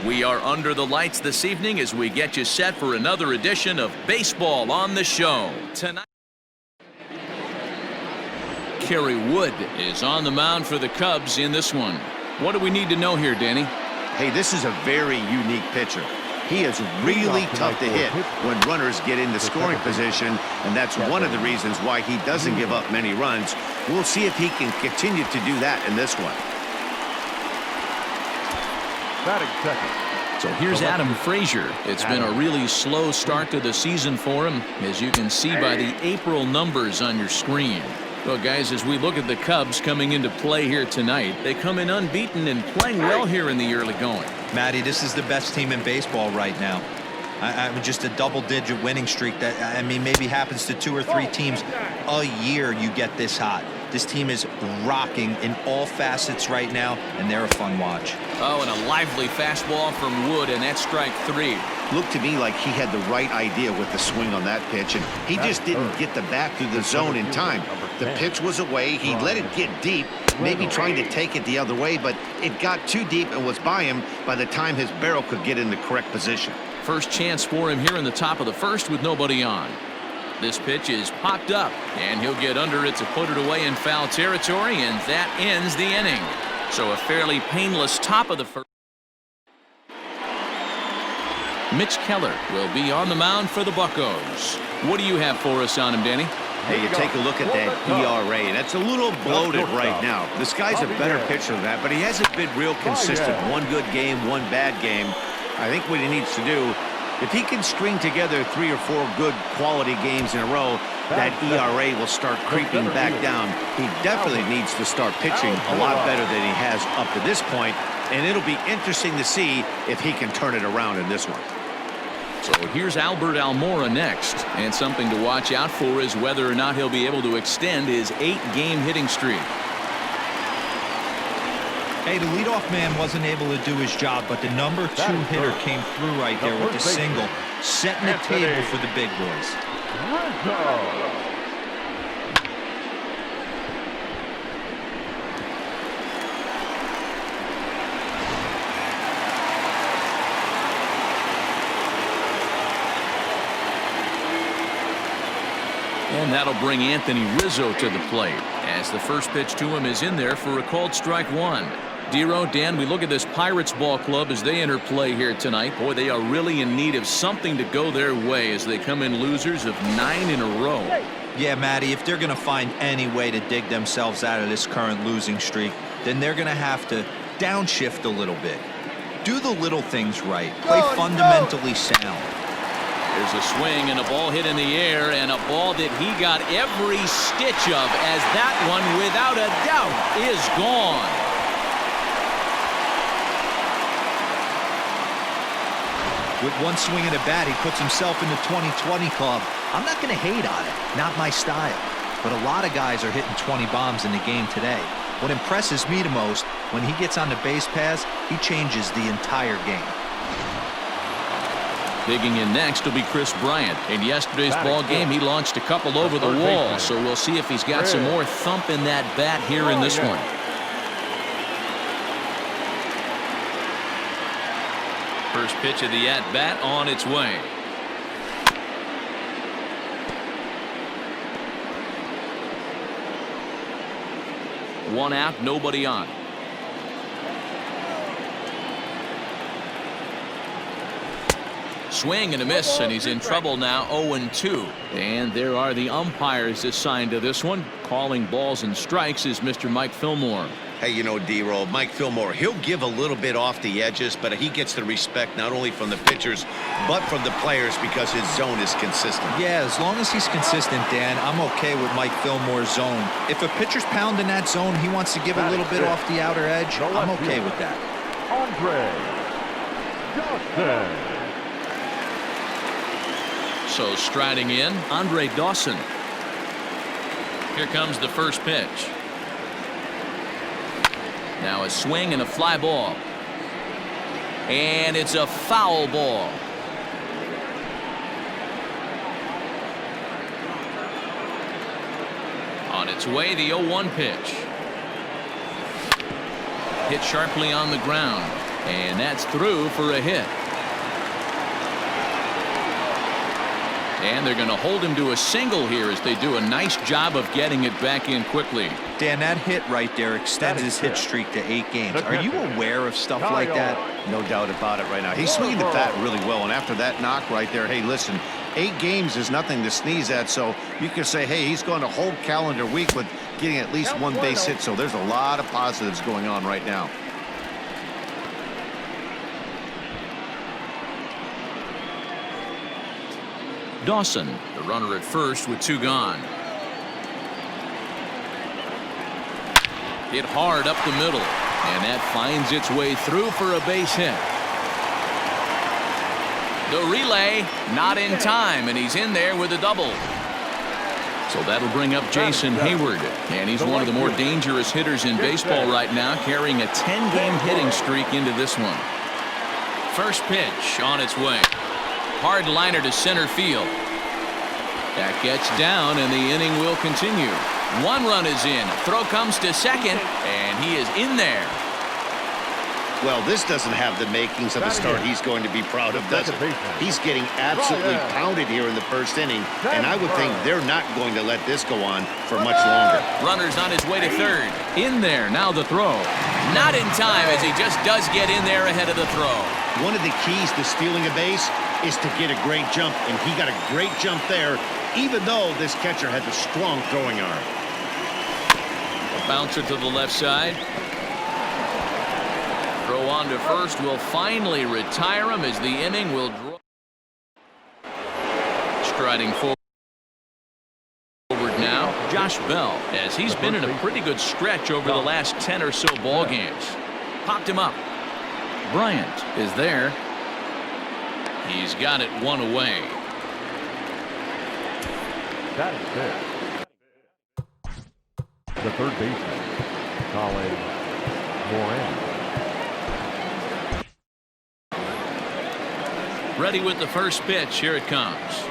We are under the lights this evening as we get you set for another edition of Baseball on the Show. Tonight, Kerry Wood is on the mound for the Cubs in this one. What do we need to know here, Danny? Hey, this is a very unique pitcher. He is really tough to hit when runners get into scoring position, and that's one of the reasons why he doesn't give up many runs. We'll see if he can continue to do that in this one. So here's Adam Frazier. It's been a really slow start to the season for him, as you can see by the April numbers on your screen. Well, guys, as we look at the Cubs coming into play here tonight, they come in unbeaten and playing well here in the early going. Matty, this is the best team in baseball right now. Just a double-digit winning streak that, I mean, maybe happens to 2 or 3 teams a year you get this hot. This team is rocking in all facets right now, and they're a fun watch. Oh, and a lively fastball from Wood, and that's strike 3. Looked to me like he had the right idea with the swing on that pitch, and he just didn't get the bat through the zone in time. The pitch was away. He let it get deep, maybe trying to take it the other way, but it got too deep and was by him by the time his barrel could get in the correct position. First chance for him here in the top of the first with nobody on. This pitch is popped up, and he'll get under it to put it away in foul territory, and that ends the inning. So a fairly painless top of the first. Mitch Keller will be on the mound for the Buccos. What do you have for us on him, Danny? Hey, you take a look at that ERA, and that's a little bloated right now. This guy's a better pitcher than that, but he hasn't been real consistent. One good game, one bad game. I think what he needs to do, if he can string together 3 or 4 good quality games in a row, that ERA will start creeping back down. He definitely needs to start pitching a lot better than he has up to this point, and it'll be interesting to see if he can turn it around in this one. So here's Albert Almora next, and something to watch out for is whether or not he'll be able to extend his 8-game hitting streak. Hey, the leadoff man wasn't able to do his job, but the number 2 hitter came through right there with the single, setting the table for the big boys. And that'll bring Anthony Rizzo to the plate, as the first pitch to him is in there for a called strike 1. Dero, Dan, we look at this Pirates ball club as they enter play here tonight. Boy, they are really in need of something to go their way as they come in losers of 9 in a row. Yeah, Matty, if they're going to find any way to dig themselves out of this current losing streak, then they're going to have to downshift a little bit. Do the little things right. Play fundamentally sound. There's a swing and a ball hit in the air, and a ball that he got every stitch of, as that one, without a doubt, is gone. With one swing of the bat, he puts himself in the 2020 club. I'm not going to hate on it. Not my style. But a lot of guys are hitting 20 bombs in the game today. What impresses me the most, when he gets on the base paths, he changes the entire game. Digging in next will be Chris Bryant. In yesterday's ball game, he launched a couple over the wall, so we'll see if he's got some more thump in that bat here in this one. First pitch of the at-bat on its way. One out, nobody on. Swing and a miss, and he's in trouble now, 0-2. And there are the umpires assigned to this one. Calling balls and strikes is Mr. Mike Fillmore. Hey, you know, D-Roll, Mike Fillmore, he'll give a little bit off the edges, but he gets the respect not only from the pitchers, but from the players because his zone is consistent. Yeah, as long as he's consistent, Dan, I'm okay with Mike Fillmore's zone. If a pitcher's pounding that zone, he wants to give a little bit off the outer edge, I'm okay with that. So striding in, Andre Dawson. Here comes the first pitch. Now a swing and a fly ball. And it's a foul ball. On its way, the 0-1 pitch. Hit sharply on the ground. And that's through for a hit. And they're going to hold him to a single here as they do a nice job of getting it back in quickly. Dan, that hit right there extends his hit streak to 8 games. Are you aware of stuff like that? No doubt about it right now. He's swinging the bat really well, and after that knock right there, hey, listen, 8 games is nothing to sneeze at, so you could say, hey, he's going a whole calendar week with getting at least 1 base hit, so there's a lot of positives going on right now. Dawson, the runner at first with 2 gone. Hit hard up the middle, and that finds its way through for a base hit. The relay not in time, and he's in there with a double. So that'll bring up Jason Hayward, and he's one of the more dangerous hitters in baseball right now, carrying a 10-game hitting streak into this one. First pitch on its way. Hard liner to center field. That gets down, and the inning will continue. 1 run is in. Throw comes to second, and he is in there. Well, this doesn't have the makings of a start he's going to be proud of, does it? He's getting absolutely pounded here in the first inning, and I would think they're not going to let this go on for much longer. Runner's on his way to third. In there, now the throw. Not in time, as he just does get in there ahead of the throw. One of the keys to stealing a base is to get a great jump, and he got a great jump there, even though this catcher has a strong throwing arm. A bouncer to the left side. Throw on to first will finally retire him as the inning will draw. Striding forward now, Josh Bell, as he's been in a pretty good stretch over the last 10 or so ball games. Popped him up. Bryant is there. He's got it 1 away. That is it. The third baseman, Colin Moran. Ready with the first pitch. Here it comes.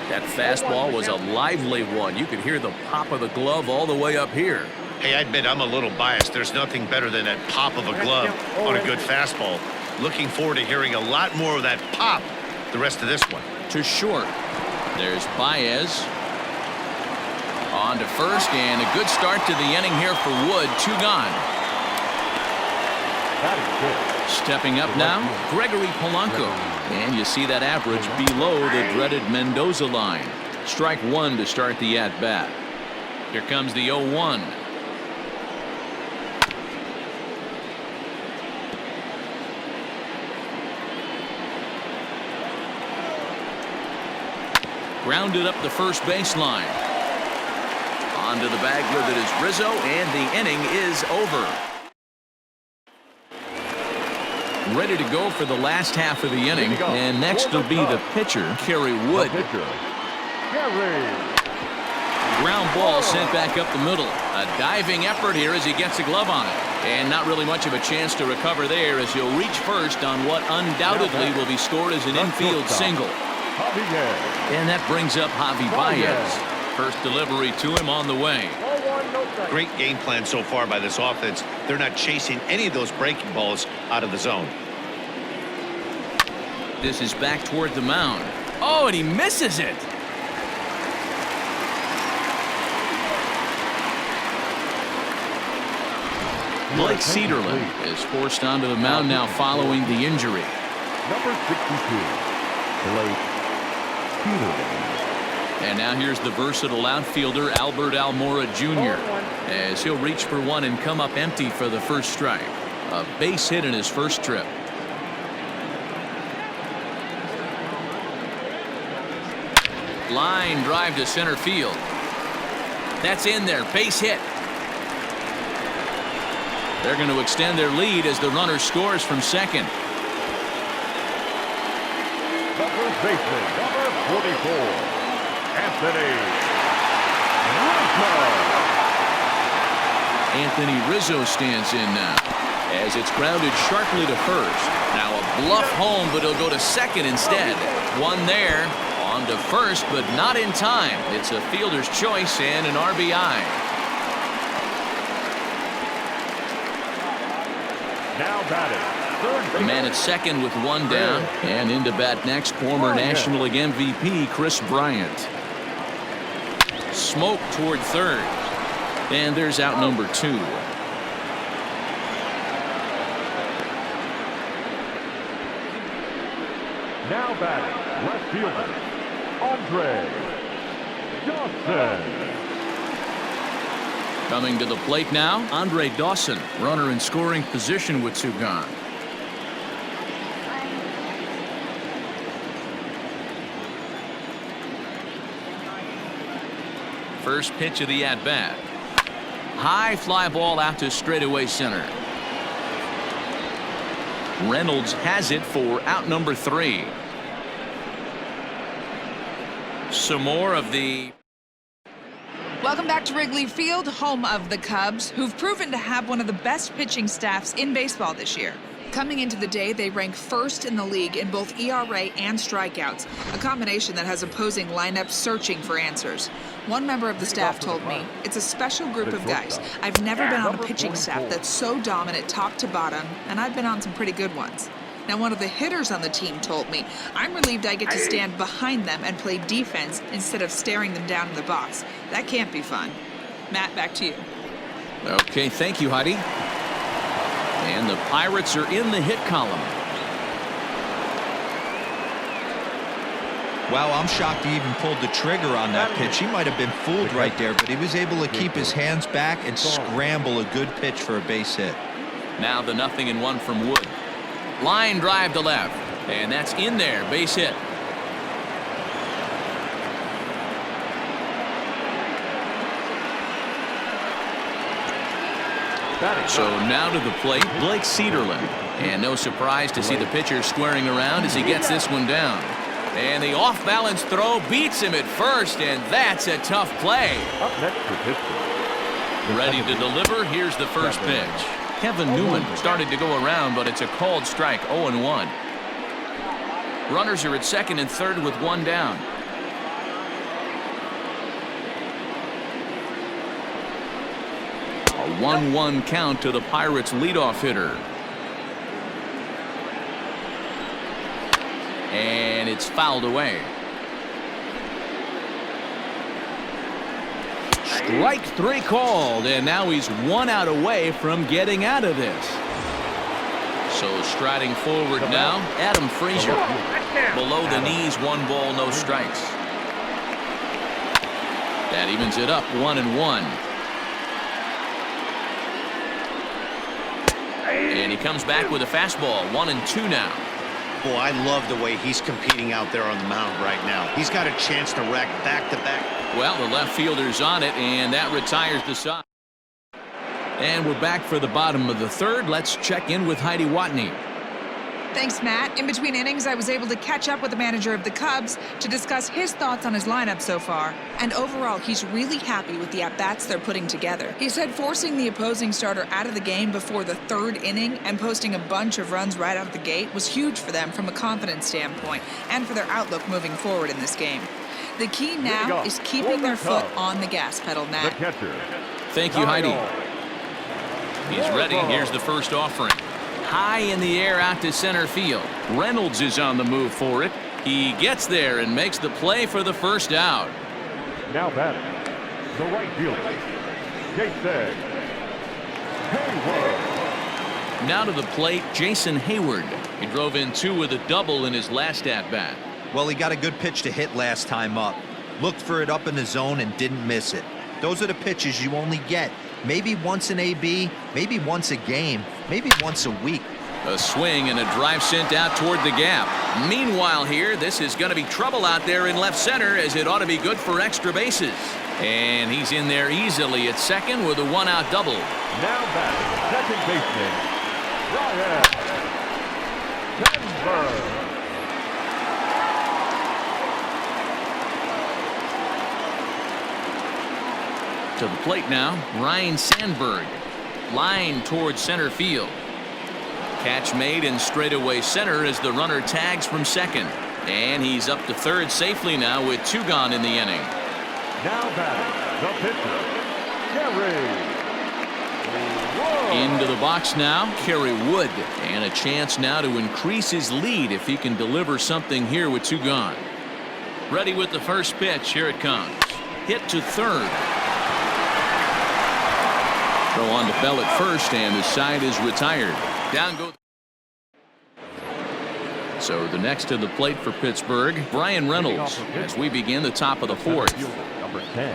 That fastball was a lively one. You could hear the pop of the glove all the way up here. Hey, I admit I'm a little biased. There's nothing better than that pop of a glove on a good fastball. Looking forward to hearing a lot more of that pop the rest of this one. To short. There's Baez. On to first, and a good start to the inning here for Wood. 2 gone. That is good. Stepping up now, Gregory Polanco. And you see that average below the dreaded Mendoza line. Strike 1 to start the at-bat. Here comes the 0-1. Grounded up the first baseline. Onto the bag with it is Rizzo, and the inning is over. Ready to go for the last half of the inning, and next will be the pitcher, Kerry Wood. Ground ball sent back up the middle. A diving effort here as he gets a glove on it. And not really much of a chance to recover there as he'll reach first on what undoubtedly will be scored as an infield single. And that brings up Javi Baez. First delivery to him on the way. Great game plan so far by this offense. They're not chasing any of those breaking balls out of the zone. This is back toward the mound. Oh, and he misses it. Blake Cederlin is forced onto the mound now following the injury. Number 62, Blake Cederlin. And now here's the versatile outfielder Albert Almora Jr. as he'll reach for one and come up empty for the first strike. A base hit in his first trip. Line drive to center field. That's in there. Base hit. They're going to extend their lead as the runner scores from second. The first baseman, number 44. Anthony Rizzo stands in now as it's grounded sharply to first. Now a bluff home, but he'll go to second instead. One there, on to first, but not in time. It's a fielder's choice and an RBI. Now batting, third The man at second with one down, and into bat next, former National League MVP Chris Bryant. Smoke toward third, and there's out number 2. Now batting, left fielder, Andre Dawson. Coming to the plate now, Andre Dawson, runner in scoring position with 2 gone. First pitch of the at-bat. High fly ball out to straightaway center. Reynolds has it for out number 3. Some more of the... Welcome back to Wrigley Field, home of the Cubs, who've proven to have one of the best pitching staffs in baseball this year. Coming into the day, they rank first in the league in both ERA and strikeouts, a combination that has opposing lineups searching for answers. One member of the staff told me, "It's a special group of guys. I've never been on a pitching staff that's so dominant top to bottom, and I've been on some pretty good ones." Now, one of the hitters on the team told me, "I'm relieved I get to stand behind them and play defense instead of staring them down in the box. That can't be fun." Matt, back to you. Okay, thank you, Heidi. And the Pirates are in the hit column. Wow, I'm shocked he even pulled the trigger on that pitch. He might have been fooled right there, but he was able to keep his hands back and scramble a good pitch for a base hit. Now the 0-1 from Wood. Line drive to left, and that's in there, base hit. So now to the plate, Blake Cederlin. And no surprise to see the pitcher squaring around as he gets this one down. And the off-balance throw beats him at first, and that's a tough play. Up next for pitching. Ready to deliver, here's the first pitch. Kevin Newman started to go around, but it's a called strike, 0-1. Runners are at second and third with 1 down. A 1-1 count to the Pirates' leadoff hitter. And it's fouled away. Strike 3 called, and now he's 1 out away from getting out of this. So striding forward now, Adam Frazier. Below the knees, 1 ball, no strikes. That evens it up, 1-1. And he comes back with a fastball, 1-2 now. Boy, I love the way he's competing out there on the mound right now. He's got a chance to rack back-to-back. Well, the left fielder's on it, and that retires the side. And we're back for the bottom of the third. Let's check in with Heidi Watney. Thanks, Matt. In between innings, I was able to catch up with the manager of the Cubs to discuss his thoughts on his lineup so far. And overall, he's really happy with the at-bats they're putting together. He said forcing the opposing starter out of the game before the 3rd inning and posting a bunch of runs right out the gate was huge for them from a confidence standpoint and for their outlook moving forward in this game. The key now is keeping their foot on the gas pedal, Matt. The catcher. Thank you, Heidi. He's ready. Here's the first offering. High in the air out to center field. Reynolds is on the move for it. He gets there and makes the play for the first out. Now batting, the right fielder, Jason Hayward. Now to the plate, Jason Hayward. He drove in 2 with a double in his last at-bat. Well, he got a good pitch to hit last time up. Looked for it up in the zone and didn't miss it. Those are the pitches you only get. Maybe once an AB, maybe once a game, maybe once a week. A swing and a drive sent out toward the gap. Meanwhile here, this is going to be trouble out there in left center, as it ought to be good for extra bases. And he's in there easily at second with a 1-out double. Now back, second baseman, Ryan Sandberg. To the plate now, Ryan Sandberg. Line towards center field. Catch made in straightaway center as the runner tags from second. And he's up to third safely now with 2 gone in the inning. Now batting, the pitcher, Gary Wood. Into the box now, Kerry Wood. And a chance now to increase his lead if he can deliver something here with 2 gone. Ready with the first pitch. Here it comes. Hit to third. Throw on to Bell at first, and the side is retired. Down goes. So the next to the plate for Pittsburgh, Brian Reynolds, as we begin the top of the 4th.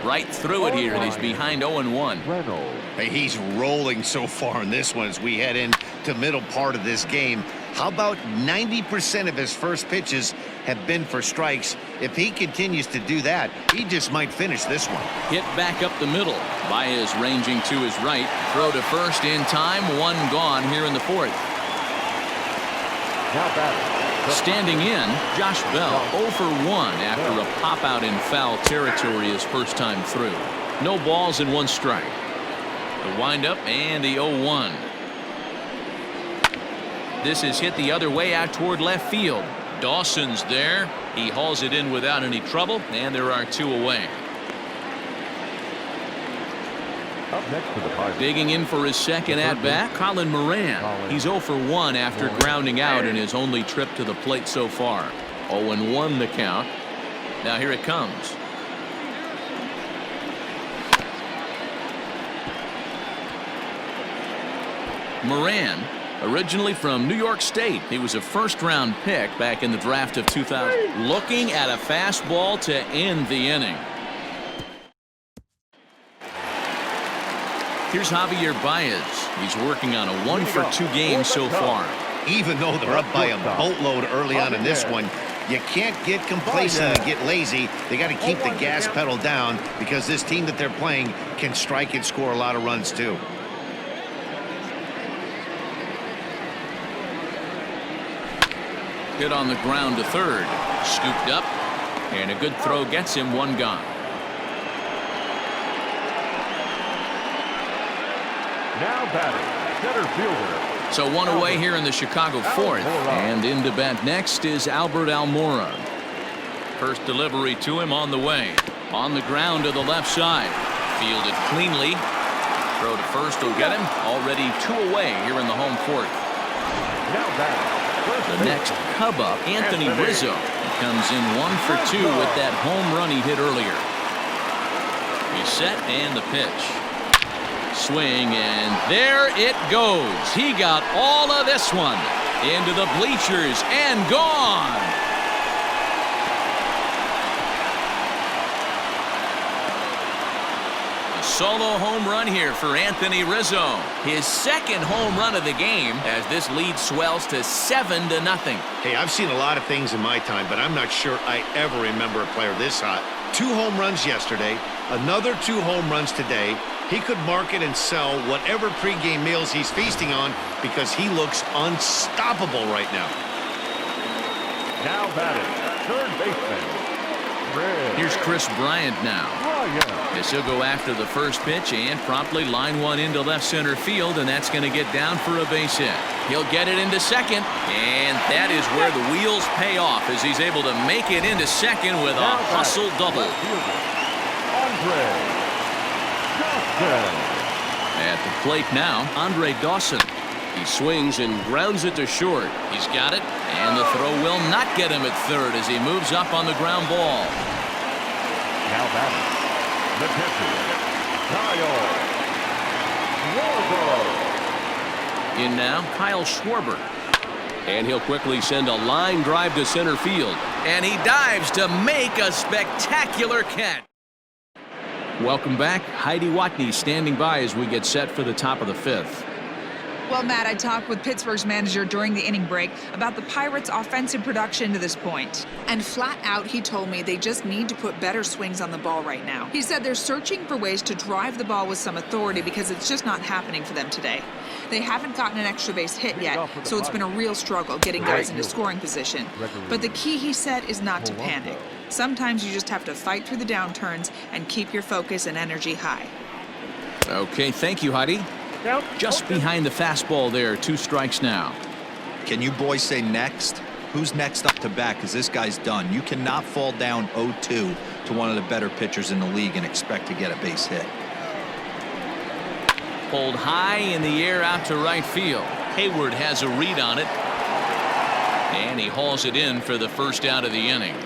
Right through it here, and he's behind 0-1. Hey, he's rolling so far in this one as we head into middle part of this game. How about 90% of his first pitches have been for strikes? If he continues to do that, he just might finish this one. Hit back up the middle. Baez ranging to his right. Throw to first in time. 1 gone here in the 4th. Now batting. Standing in, Josh Bell 0 for 1 after a pop out in foul territory his first time through. No balls and 1 strike. The windup and the 0-1. This is hit the other way out toward left field. Dawson's there. He hauls it in without any trouble, and there are 2 away. Up next to the Pirates. Digging in for his second at-bat, Colin Moran. He's 0 for 1 after grounding out in his only trip to the plate so far. 0-1 the count. Now here it comes. Moran, originally from New York State. He was a first-round pick back in the draft of 2000. Looking at a fastball to end the inning. Here's Javier Baez. He's working on a 1 for 2 game so far. Even though they're up by a boatload early on in this one, you can't get complacent and get lazy. They got to keep the gas pedal down because this team that they're playing can strike and score a lot of runs too. Hit on the ground to third. Scooped up. And a good throw gets him 1 gone. Now batting, center fielder. So 1 away here in the Chicago 4th. And into bat next is Albert Almora. First delivery to him on the way. On the ground to the left side. Fielded cleanly. Throw to first will get him. Already 2 away here in the home 4th. Now batting. The next Cub up, Anthony Rizzo. He comes in 1 for 2 with that home run he hit earlier. He's set and the pitch. Swing, and there it goes. He got all of this one into the bleachers and gone. A solo home run here for Anthony Rizzo. His second home run of the game as this lead swells to 7-0. Hey, I've seen a lot of things in my time, but I'm not sure I ever remember a player this hot. 2 home runs yesterday, another 2 home runs today. He could market and sell whatever pregame meals he's feasting on because he looks unstoppable right now. Now batting, third baseman. Red. Here's Chris Bryant now. As he'll go after the first pitch and promptly line 1 into left center field, and that's going to get down for a base hit. He'll get it into second, and that is where the wheels pay off as he's able to make it into second with a hustle double. Andre. At the plate now, Andre Dawson. He swings and grounds it to short. He's got it, and the throw will not get him at third as he moves up on the ground ball. Now batting, the pitcher, Kyle Schwarber. In now, Kyle Schwarber. And he'll quickly send a line drive to center field. And he dives to make a spectacular catch. Welcome back. Heidi Watney standing by as we get set for the top of the 5th. Well, Matt, I talked with Pittsburgh's manager during the inning break about the Pirates' offensive production to this point. And flat out, he told me they just need to put better swings on the ball right now. He said they're searching for ways to drive the ball with some authority because it's just not happening for them today. They haven't gotten an extra base hit yet, so it's been a real struggle getting guys into scoring position. But the key, he said, is not to panic. Sometimes you just have to fight through the downturns and keep your focus and energy high. Okay, thank you, Heidi. Just behind the fastball there, 2 strikes now. Can you boys say next? Who's next up to bat? Because this guy's done. You cannot fall down 0-2 to one of the better pitchers in the league and expect to get a base hit. pulled high in the air out to right field. Hayward has a read on it, and he hauls it in for the first out of the inning.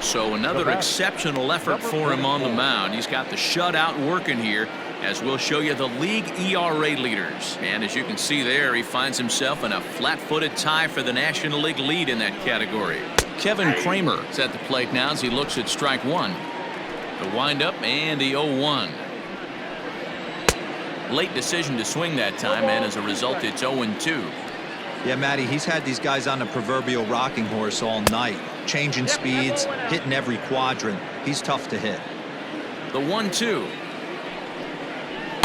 So another exceptional effort for him on the mound. He's got the shutout working here, as we'll show you the league ERA leaders. And as you can see there, he finds himself in a flat-footed tie for the National League lead in that category. Kevin Kramer is at the plate now as he looks at strike one. The windup and the 0-1. Late decision to swing that time, and as a result, it's 0-2. Yeah, Matty, he's had these guys on the proverbial rocking horse all night, changing speeds, hitting every quadrant. He's tough to hit. The 1-2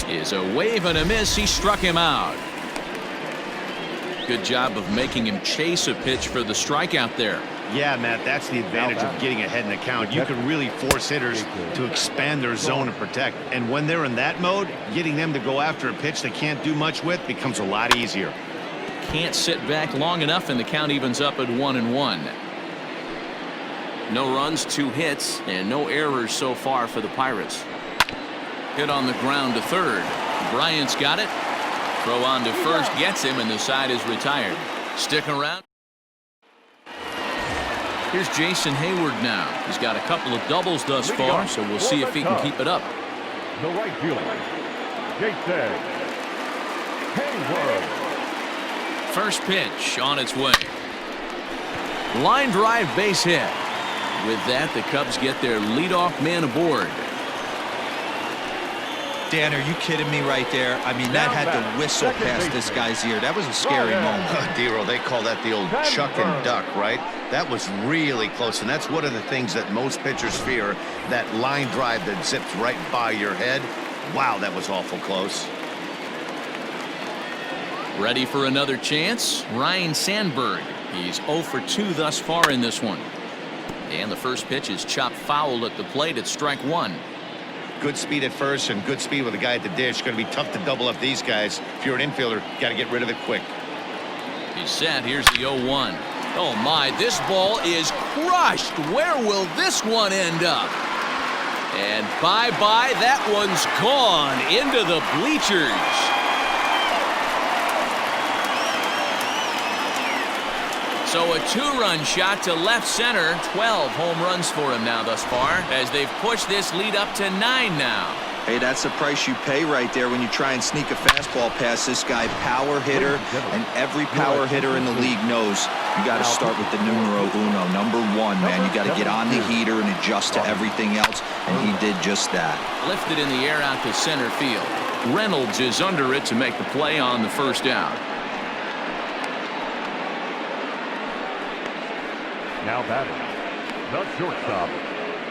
is a wave and a miss. He struck him out. Good job of making him chase a pitch for the strikeout there. Yeah, Matt, that's the advantage of getting ahead in the count. You can really force hitters to expand their zone and protect. And when they're in that mode, getting them to go after a pitch they can't do much with becomes a lot easier. Can't sit back long enough, and the count evens up at 1-1. No runs, 2 hits, and no errors so far for the Pirates. Hit on the ground to third. Bryant's got it. Throw on to first gets him, and the side is retired. Stick around. Here's Jason Hayward now. He's got a couple of doubles thus far, so we'll see if he can keep it up. The right fielder, Jason Hayward. First pitch on its way. Line drive, base hit. With that, the Cubs get their leadoff man aboard. Dan, are you kidding me right there? I mean, that had to whistle past this guy's ear. That was a scary moment. Dero, they call that the old chuck and duck, right? That was really close, and that's one of the things that most pitchers fear, that line drive that zips right by your head. Wow, that was awful close. Ready for another chance? Ryan Sandberg. He's 0 for 2 thus far in this one. And the first pitch is chopped foul at the plate at strike one. Good speed at first and good speed with a guy at the dish. Going to be tough to double up these guys. If you're an infielder, got to get rid of it quick. He's set. Here's the 0-1. Oh my, this ball is crushed. Where will this one end up? And bye-bye, that one's gone into the bleachers. So a 2-run shot to left center. 12 home runs for him now thus far, as they've pushed this lead up to 9 now. Hey, that's the price you pay right there when you try and sneak a fastball past this guy. Power hitter, and every power hitter in the league knows you got to start with the numero uno, number 1, man. You got to get on the heater and adjust to everything else, and he did just that. Lifted in the air out to center field. Reynolds is under it to make the play on the first out. Now batting, the shortstop,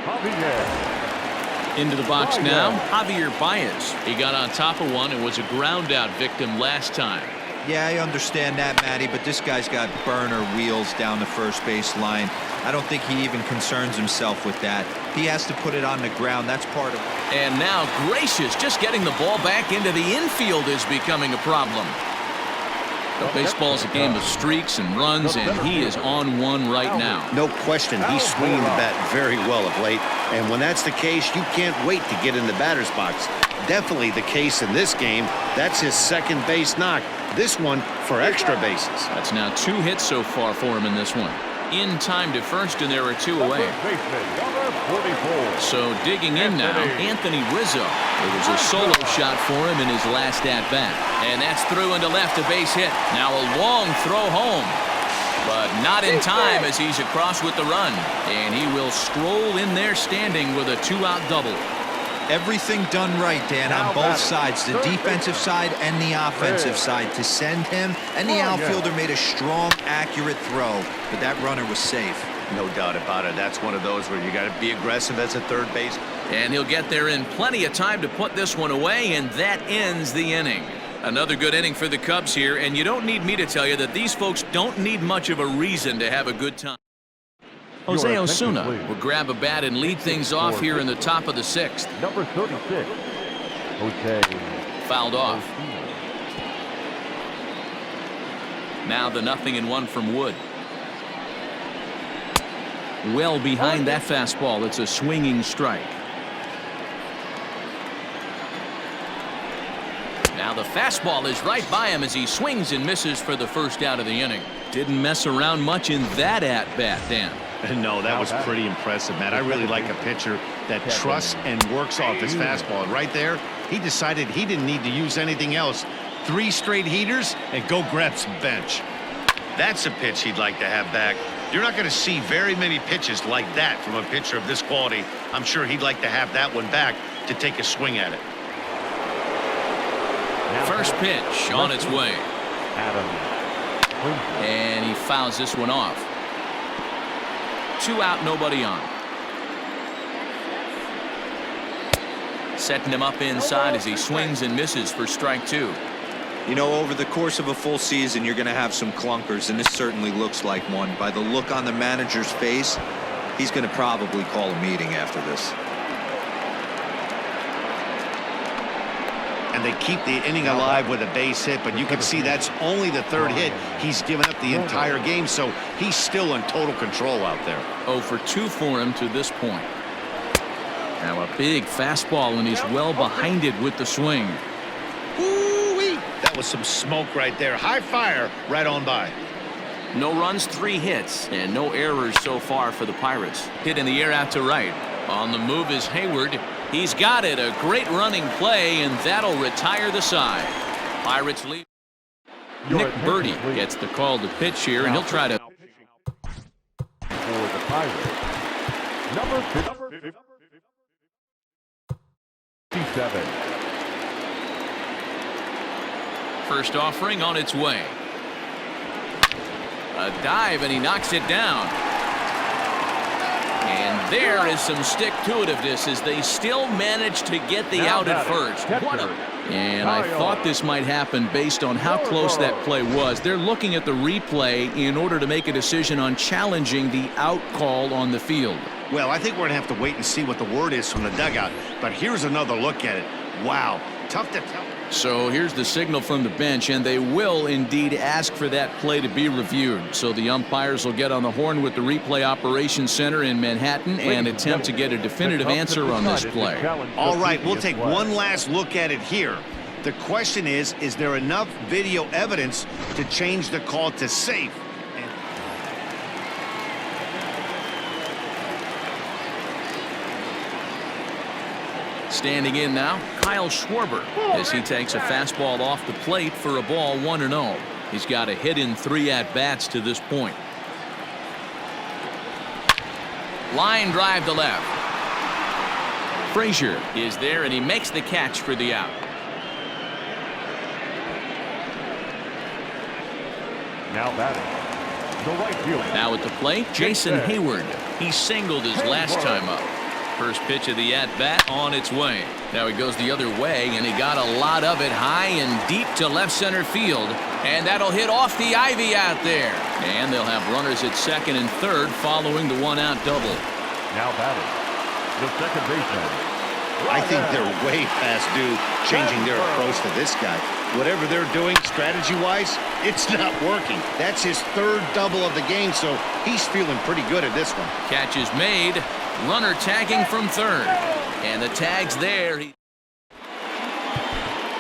Javier. Into the box now, Javier Baez. He got on top of one and was a ground out victim last time. Yeah, I understand that, Matty, but this guy's got burner wheels down the first base line. I don't think he even concerns himself with that. He has to put it on the ground. That's part of it. And now Gracious, just getting the ball back into the infield is becoming a problem. But baseball's a game of streaks and runs, and he is on one right now. No question, he's swinging the bat very well of late. And when that's the case, you can't wait to get in the batter's box. Definitely the case in this game. That's his second base knock. This one for extra bases. That's now 2 hits so far for him in this one. In time to first, and there are 2 away. So digging in now, Anthony Rizzo. It was a solo shot for him in his last at-bat. And that's through into left, a base hit. Now a long throw home. But not in time, as he's across with the run. And he will stroll in there standing with a 2-out double. Everything done right, Dan, on both sides, the defensive side and the offensive side, to send him, and the outfielder made a strong, accurate throw, but that runner was safe. No doubt about it. That's one of those where you got to be aggressive as a third base. And he'll get there in plenty of time to put this one away, and that ends the inning. Another good inning for the Cubs here, and you don't need me to tell you that these folks don't need much of a reason to have a good time. Jose Osuna will grab a bat and lead things off here in the top of the 6th. Number 36, Jose. Fouled off. Now the 0-1 from Wood. Well behind that fastball. It's a swinging strike. Now the fastball is right by him as he swings and misses for the first out of the inning. Didn't mess around much in that at-bat, Dan. No, that was pretty impressive, Matt. I really like a pitcher that trusts and works off his fastball. And right there, he decided he didn't need to use anything else. 3 straight heaters and go grab some bench. That's a pitch he'd like to have back. You're not going to see very many pitches like that from a pitcher of this quality. I'm sure he'd like to have that one back to take a swing at it. First pitch on its way. And he fouls this one off. 2 out, nobody on. Setting him up inside as he swings and misses for strike 2. You know, over the course of a full season, you're going to have some clunkers, and this certainly looks like one. By the look on the manager's face, he's going to probably call a meeting after this. And they keep the inning alive with a base hit, but you can see that's only the 3rd hit he's given up the entire game, so he's still in total control out there. 0 for 2 for him to this point. Now a big fastball, and he's well behind it with the swing. Ooh-wee. That was some smoke right there. High fire right on by. No runs, 3 hits, and no errors so far for the Pirates. Hit in the air out to right. On the move is Hayward. He's got it. A great running play, and that'll retire the side. Pirates lead. Nick Birdie gets the call to pitch here, and he'll try to. For the Pirates, number 57. First offering on its way. A dive, and he knocks it down. And there is some stick-to-itiveness as they still manage to get the out at first. And I thought this might happen based on how close that play was. They're looking at the replay in order to make a decision on challenging the out call on the field. Well, I think we're going to have to wait and see what the word is from the dugout. But here's another look at it. Wow. Tough to tell. So here's the signal from the bench, and they will indeed ask for that play to be reviewed. So the umpires will get on the horn with the replay operations center in Manhattan and attempt to get a definitive answer on this play. All right, we'll take one last look at it here. The question is there enough video evidence to change the call to safe? Standing in now, Kyle Schwarber, as he takes a fastball off the plate for a ball 1-0. He's got a hit in 3 at-bats to this point. Line drive to left. Frazier is there, and he makes the catch for the out. Now batting, the right fielder. Now at the plate, Jason Hayward. He singled his last time up. First pitch of the at-bat on its way. Now he goes the other way, and he got a lot of it high and deep to left center field. And that'll hit off the ivy out there. And they'll have runners at second and third following the 1-out double. Now batting, the second baseman. I think they're way past due changing their approach to this guy. Whatever they're doing strategy-wise, it's not working. That's his 3rd double of the game, so he's feeling pretty good at this one. Catch is made. Runner tagging from third. And the tag's there. Ladies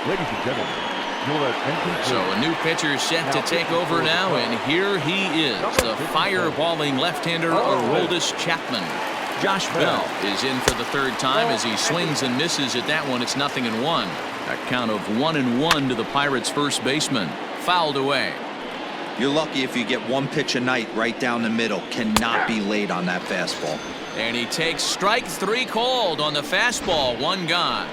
and gentlemen, your attention. So a new pitcher set to take over now, and here he is, the fireballing left-hander Aroldis Chapman. Josh Bell is in for the 3rd time as he swings and misses at that one. It's 0-1. A count of 1-1 to the Pirates' first baseman. Fouled away. You're lucky if you get 1 pitch a night right down the middle. Cannot be late on that fastball. And he takes strike 3 called on the fastball. 1 gone.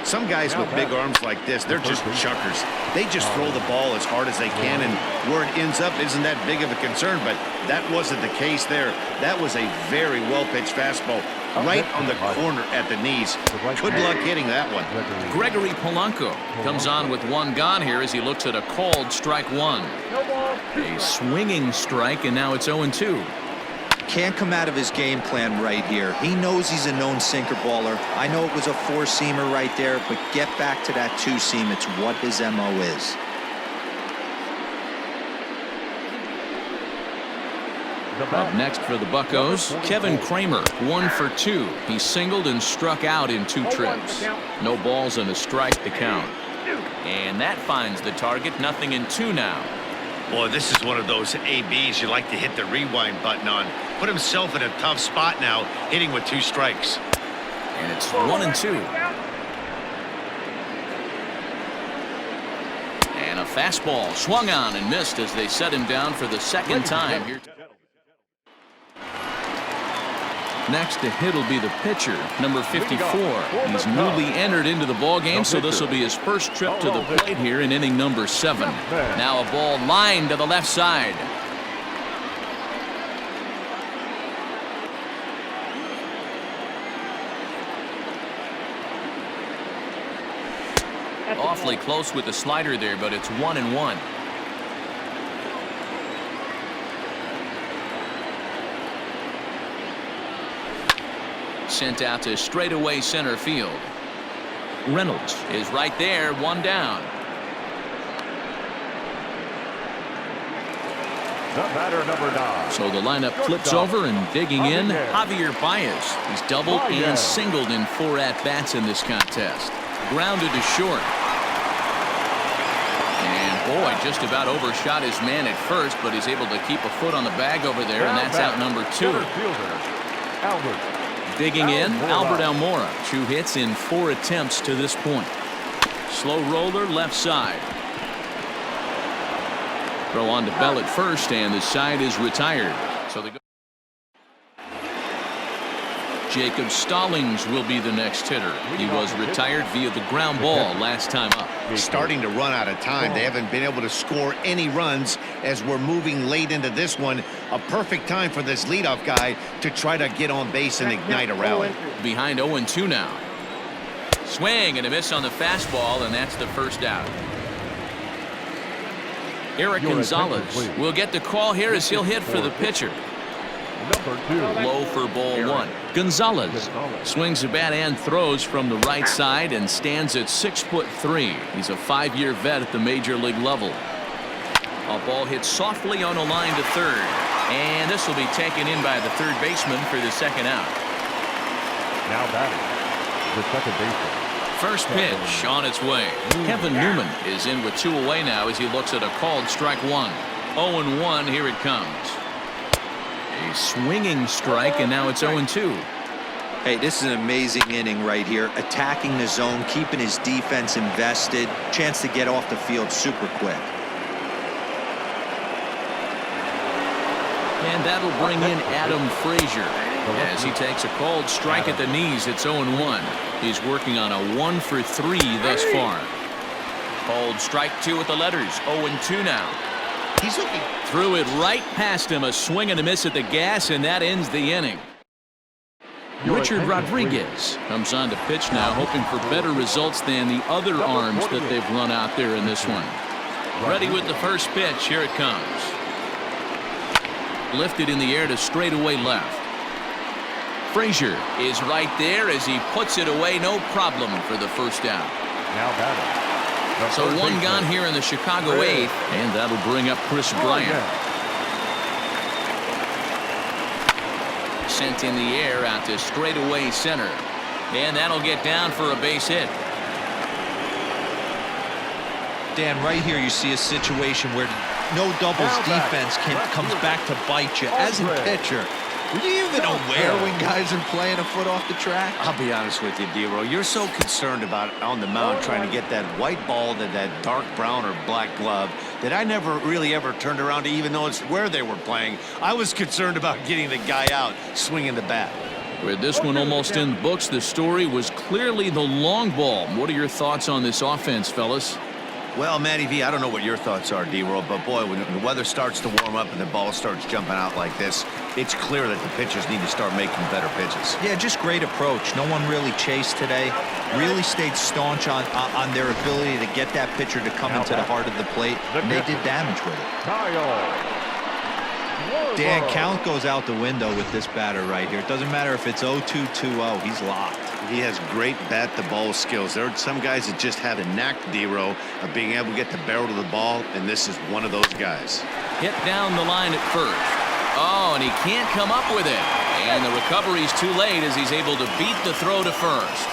Some guys with big arms like this, they're just chuckers. They just throw the ball as hard as they can, and where it ends up isn't that big of a concern, but that wasn't the case there. That was a very well-pitched fastball right on the corner at the knees. Good luck hitting that one. Gregory Polanco comes on with 1 gone here as he looks at a called strike 1. A swinging strike, and now it's 0-2. Can't come out of his game plan right here. He knows he's a known sinker baller. I know it was a 4-seamer right there, but get back to that 2-seam. It's what his MO is. Up next for the Buccos, Kevin Kramer, 1 for 2. He singled and struck out in 2 trips. No balls and a strike to count. And that finds the target, 0-2 now. Boy, this is one of those ABs you like to hit the rewind button on. Put himself in a tough spot now, hitting with 2 strikes. And it's 1-2. And a fastball swung on and missed as they set him down for the second time. Here. Next to hit will be the pitcher, number 54. He's newly entered into the ballgame, so this will be his first trip to the plate here in inning number 7. Now a ball lined to the left side. Awfully close with the slider there, but it's 1-1. Sent out to straightaway center field. Reynolds is right there, 1 down. The batter, number 9. So the lineup flips over, and digging in, Javier Baez. He's doubled and singled in 4 at-bats in this contest. Grounded to short. And boy, just about overshot his man at first, but he's able to keep a foot on the bag over there, and that's out number 2. Digging in, Albert Almora. 2 hits in 4 attempts to this point. Slow roller left side. Throw on to Bell at first, and the side is retired. So they go. Jacob Stallings will be the next hitter. He was retired via the ground ball last time up. Starting to run out of time. They haven't been able to score any runs as we're moving late into this one. A perfect time for this leadoff guy to try to get on base and ignite a rally. Behind 0-2 now. Swing and a miss on the fastball, and that's the first out. Eric Gonzalez will get the call here as he'll hit for the pitcher. Number 2. Low for ball 1. Gonzalez swings the bat and throws from the right side and stands at 6'3". He's a 5-year vet at the major league level. A ball hit softly on a line to third, and this will be taken in by the third baseman for the second out. Now batting, the second baseman. First pitch on its way. Kevin Newman is in with 2 away now as he looks at a called strike 1. 0-1, here it comes. A swinging strike, and now it's 0-2. Hey, this is an amazing inning right here. Attacking the zone, keeping his defense invested. Chance to get off the field super quick. And that'll bring in Adam Frazier. As he takes a called strike at the knees, it's 0-1. He's working on a 1 for 3 thus far. Called strike 2 with the letters. 0-2 now. He's looking. Threw it right past him. A swing and a miss at the gas, and that ends the inning. Richard Rodriguez comes on to pitch now, hoping for better results than the other arms that they've run out there in this one. Ready with the first pitch. Here it comes. Lifted in the air to straightaway left. Frazier is right there as he puts it away. No problem for the first out. Now batting. So 1 gone here in the Chicago 8th, and that'll bring up Chris Bryant. Sent in the air out to straightaway center, and that'll get down for a base hit. Dan, right here you see a situation where no doubles defense comes back to bite you. As a pitcher, were you even aware when guys are playing a foot off the track? I'll be honest with you, D-Row. You're so concerned about on the mound trying to get that white ball to that dark brown or black glove that I never really ever turned around to even notice where they were playing. I was concerned about getting the guy out swinging the bat. With this one almost in the books, the story was clearly the long ball. What are your thoughts on this offense, fellas? Well, Matty V, I don't know what your thoughts are, D-Roll, but boy, when the weather starts to warm up and the ball starts jumping out like this, it's clear that the pitchers need to start making better pitches. Yeah, just great approach. No one really chased today. Really stayed staunch on their ability to get that pitcher to come into the heart of the plate, and they did damage with it. Dan, count goes out the window with this batter right here. It doesn't matter if it's 0-2, 2-0. He's locked. He has great bat-to-ball skills. There are some guys that just have a knack, D-Row, of being able to get the barrel to the ball, and this is one of those guys. Hit down the line at first. Oh, and he can't come up with it. And the recovery's too late as he's able to beat the throw to first.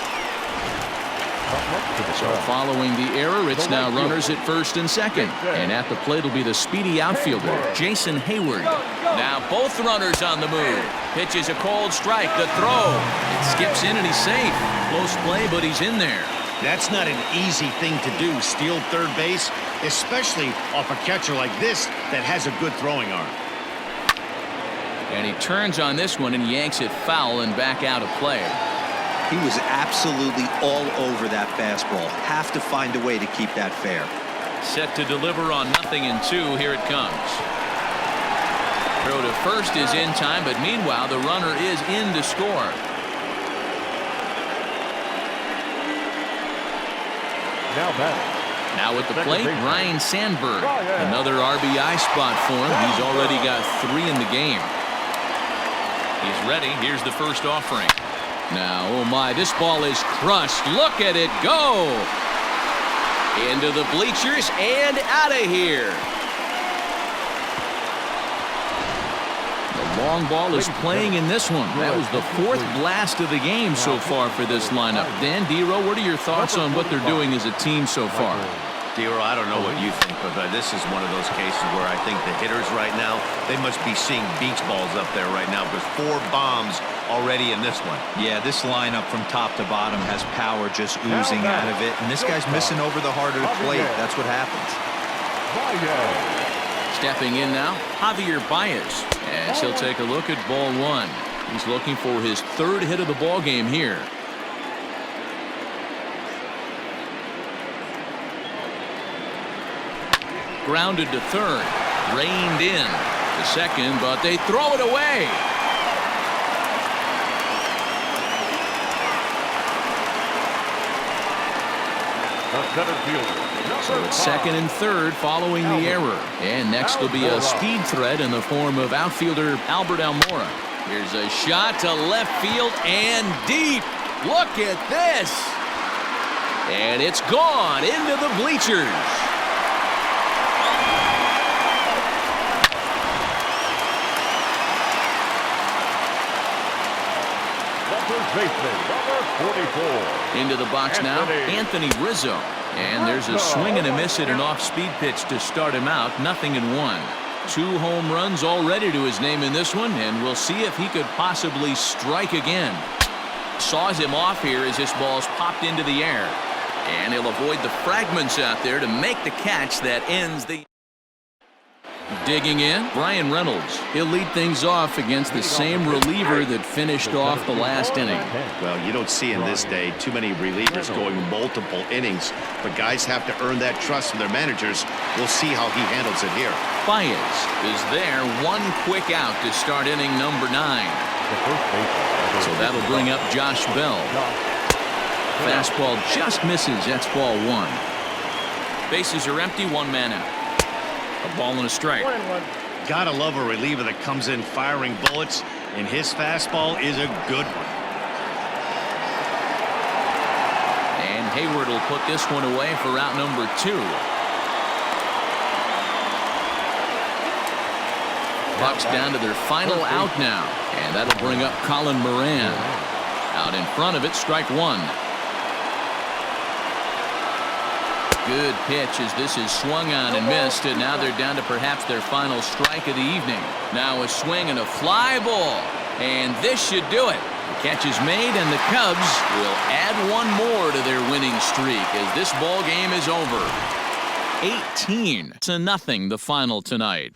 So following the error, it's now runners at first and second. And at the plate will be the speedy outfielder, Jason Hayward. Now both runners on the move. Pitches a cold strike. The throw. It skips in and he's safe. Close play, but he's in there. That's not an easy thing to do, steal third base, especially off a catcher like this that has a good throwing arm. And he turns on this one and yanks it foul and back out of play. He was absolutely all over that fastball. Have to find a way to keep that fair. Set to deliver on 0-2. Here it comes. Throw to first is in time, but meanwhile the runner is in to score. Now at the plate, Ryan Sandberg. Another RBI spot for him. He's already got 3 in the game. He's ready. Here's the first offering. Now, oh my, this ball is crushed. Look at it go. Into the bleachers and out of here. The long ball is playing in this one. That was the 4th blast of the game so far for this lineup. Dan, D-Row, what are your thoughts on what they're doing as a team so far? D-Row, I don't know what you think, but this is one of those cases where I think the hitters right now, they must be seeing beach balls up there right now because 4 bombs already in this one. Yeah, this lineup from top to bottom has power just oozing out of it, and this guy's missing over the heart of the plate. That's what happens. Stepping in now, Javier Baez, as he'll take a look at ball 1. He's looking for his 3rd hit of the ball game here. Grounded to third, reined in to second, but they throw it away. So it's 2nd and 3rd following the error. And next will be a speed threat in the form of outfielder Albert Almora. Here's a shot to left field and deep. Look at this. And it's gone into the bleachers. Into the box now, Anthony Rizzo. And there's a swing and a miss at an off-speed pitch to start him out. 0-1. 2 home runs already to his name in this one, and we'll see if he could possibly strike again. Saws him off here as this ball's popped into the air. And he'll avoid the fragments out there to make the catch that ends the... Digging in, Brian Reynolds. He'll lead things off against the same reliever that finished off the last inning. Well, you don't see in this day too many relievers going multiple innings, but guys have to earn that trust from their managers. We'll see how he handles it here. Baez is there, 1 quick out to start inning number 9. So that'll bring up Josh Bell. Fastball just misses. That's ball 1. Bases are empty, 1 man out. A ball and a strike. Gotta love a reliever that comes in firing bullets, and his fastball is a good one. And Hayward will put this one away for out number 2. Bucks down to their final out now, and that'll bring up Colin Moran. Out in front of it, strike 1. Good pitch as this is swung on and missed, and now they're down to perhaps their final strike of the evening. Now a swing and a fly ball, and this should do it. The catch is made, and the Cubs will add 1 more to their winning streak as this ball game is over. 18-0 the final tonight.